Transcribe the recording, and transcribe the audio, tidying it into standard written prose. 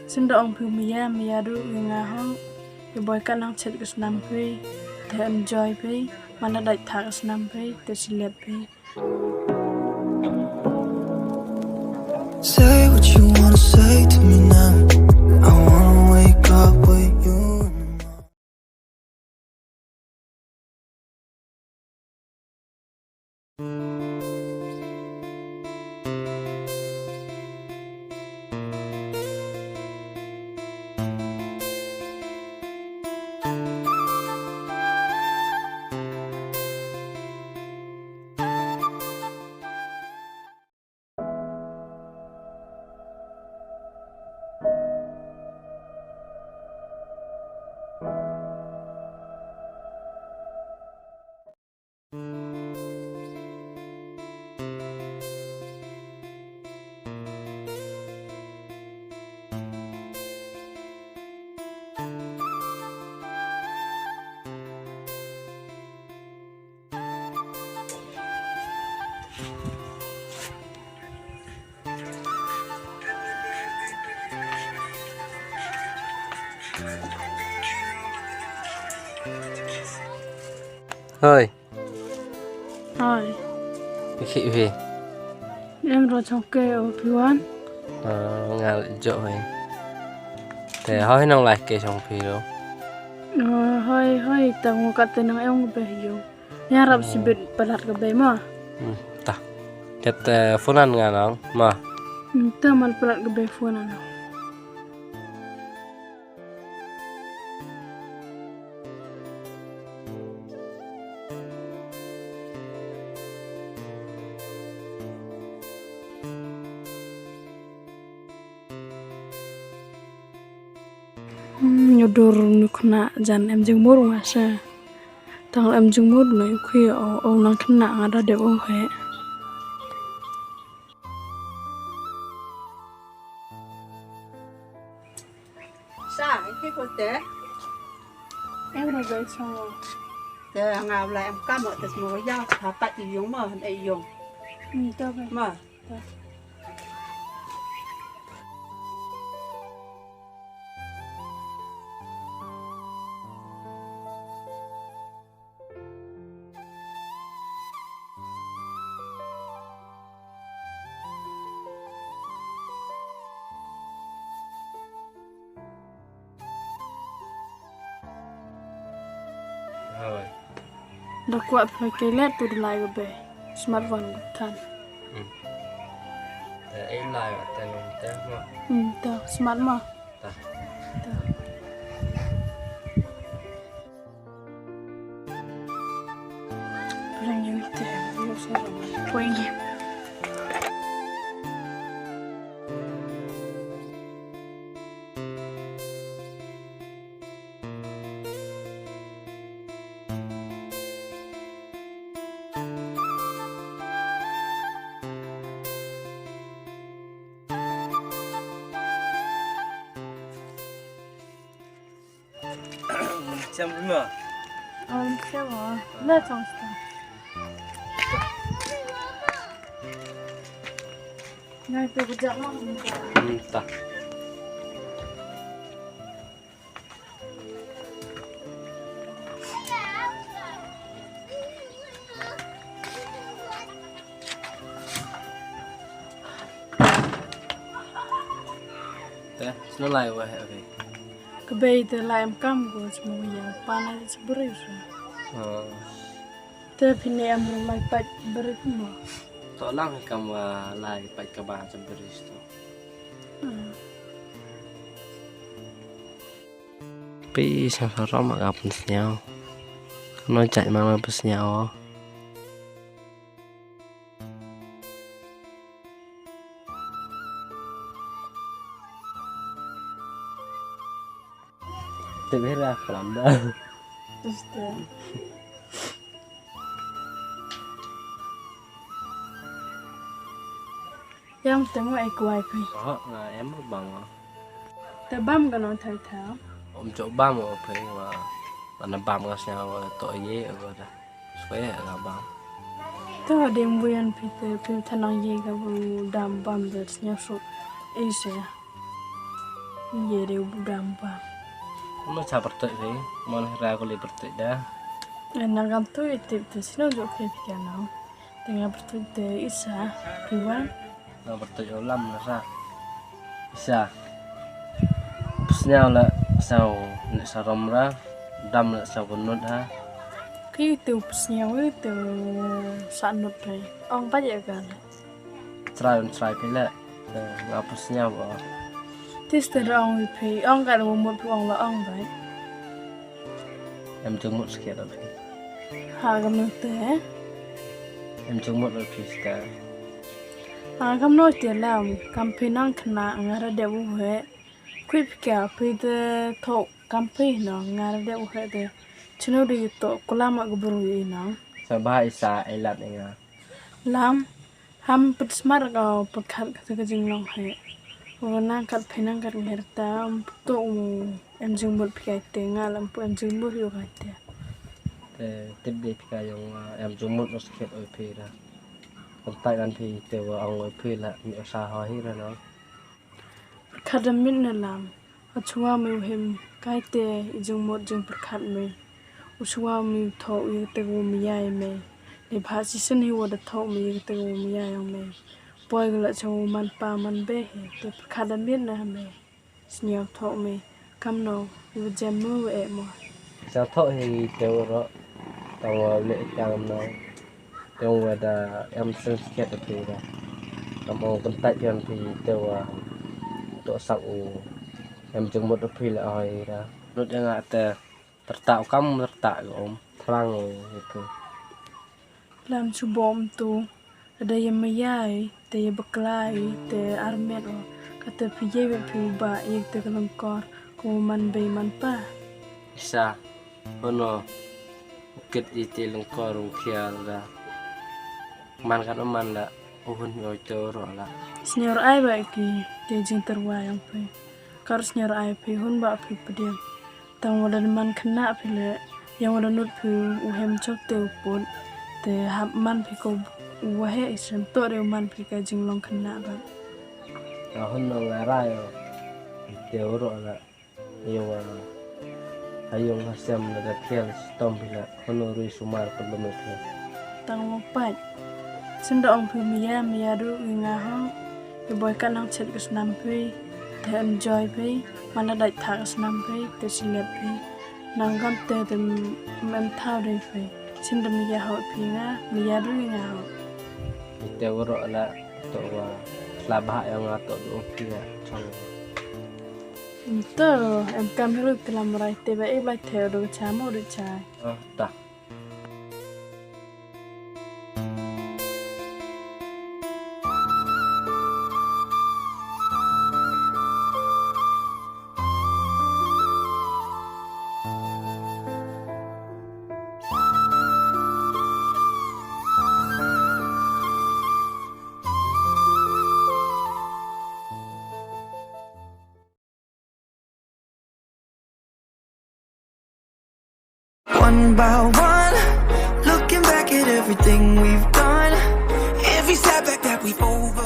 Xin động phim mía đu ngà hong cái bói căn năng chết cái năm phi để enjoy phi mà nó đại thả cái năm phi để xin lệp phi. Say what you wanna say to me now. I wanna wake up with you. Thôi Rồi khị về em rồi trong kê ở phía anh ngà lại rồi để hỏi nông lại kê trong phi đâu hơi tao ngồi cắt tên em về hiểu nhà rap si bed pelat ke be mà ta ket phun ăn ngà nong mà tao mal pelat ke be phone anh nyodur nukna jan em jeng mur ngasa tang em jeng mur noi khi o nang kena ngada de o he Sao cái cô té em rồi về xong té ngào lại em cam ở tận mùa dao thả bạch thì dùng mà đây dùng tao về mà thôi dah kuat pakai let tu delai ke be smartphone kan để em lại ở tên nông té mà tao smart mà ta tao Orang yang itu yang saya poinnya. xem mà Siapa? Lihat sama sekali. Nah itu bejak mah. ta thế nó lại vậy ok Kebay itu lah em kam go semua yang panas seberai sah. Tapi ni em mulai pat berikut. to lang cầm lại bạch cả bà trong Paris đó pi sang sau đó mà gặp nhau nói chạy mang lên bus nhau tự biết ra lắm đó Terus tu. Yang tengok aku wifi. đó là em mất bằng Terbam kan orang tahu. om chỗ ba một phải mà nằm bám cái sao tội dễ rồi đó phải là bám Tu ada yang buyan pite tanang ye ka bu dam bam dat nyasuk Asia. Ye deu budamba. Nó chả bật tội thế, món ra có lấy bật tội đã. Nagam tu itip tu sino jo ke piano. Tengah bertu te isa piwan. Nó bật tội ở lâm là sao? Sao? Nhau là sao? Nè sao rong ra, đâm là sao vẫn nốt ha. Ki tu pusnya tu sanut pe. Ong pa je kan. Try cái lệ, ngapus nhau bỏ. Tis te ong pe. Ong ka lo mo pu ong la ong bai. Em chung một kia rồi. Ha gam no te. Em chung một rồi phía ta. Ha gam no te lam kam pe nang khna ngara de bu he. Kui pika pe de tho kam pe no ngara de bu he de. Chino di to kulama gubru yi nang. Sao ba isa ai lặn này à? Lam ham put smart ga pakhat ka jing long he. Wana kat phenang kat ngerta to em jing bul pika te nga lam pu em jing bul yo ka te. Thế tiếp đi cái dùng em chung một nó sẽ ở phía ra. Còn tại anh thì từ ông ở phía là miệng xa hỏi hết rồi nó. Khad min na lam. Achwa mi hem kai te jing một jing pakhat mi. Uswa mi tho yu te go mi yai me. Le bha si sin hi wa da tho mi te go mi yai yang me. Boy la chaw man pa man be he te khad min na me. Sniao tho mi kam no yu jam mu e mo. Sao thọ thì tiêu đó. Tao lệ càng nó. Tiêu và đã em sinh kết ở phía ra. Cảm ơn con tại em thì tiêu tổ sẵn em chung một ở phía là hỏi ra. Nó chẳng ngại tè tạo cắm tạo của ông thăng rồi thì Lam chu bom tu ada yang mayai te baklai te armet o kata pije be pi ba yek te kalangkor ko man be man pa isa ono ukit iti lengkor ukia la man kan man la uhun yo toro la senior ai ba ki te jing terwa yang pe kar senior ai pe hun ba pi pedem tang wala man khna pi le yang wala nut pi u hem chok te upon te hab man pi ko wahe isem to re man pi ka jing long khna ba hun no ngara yo toro la yo ayong hasem na kiel stom bila hono rui sumar pendemik tang mo pat senda ong pi miya du nga hong ke boy kan hong chet ke snam pi te enjoy pi mana dai tha ke snam pi te silet pi nang gam te mem thao dai pi senda miya ho pi nga miya du nga ho toro la to wa labha yang ato do pia chang to em kam hiru kelam rai te ba e ba the do cha mo do chai ta One by one, looking back at everything we've done, every setback that we've overcome.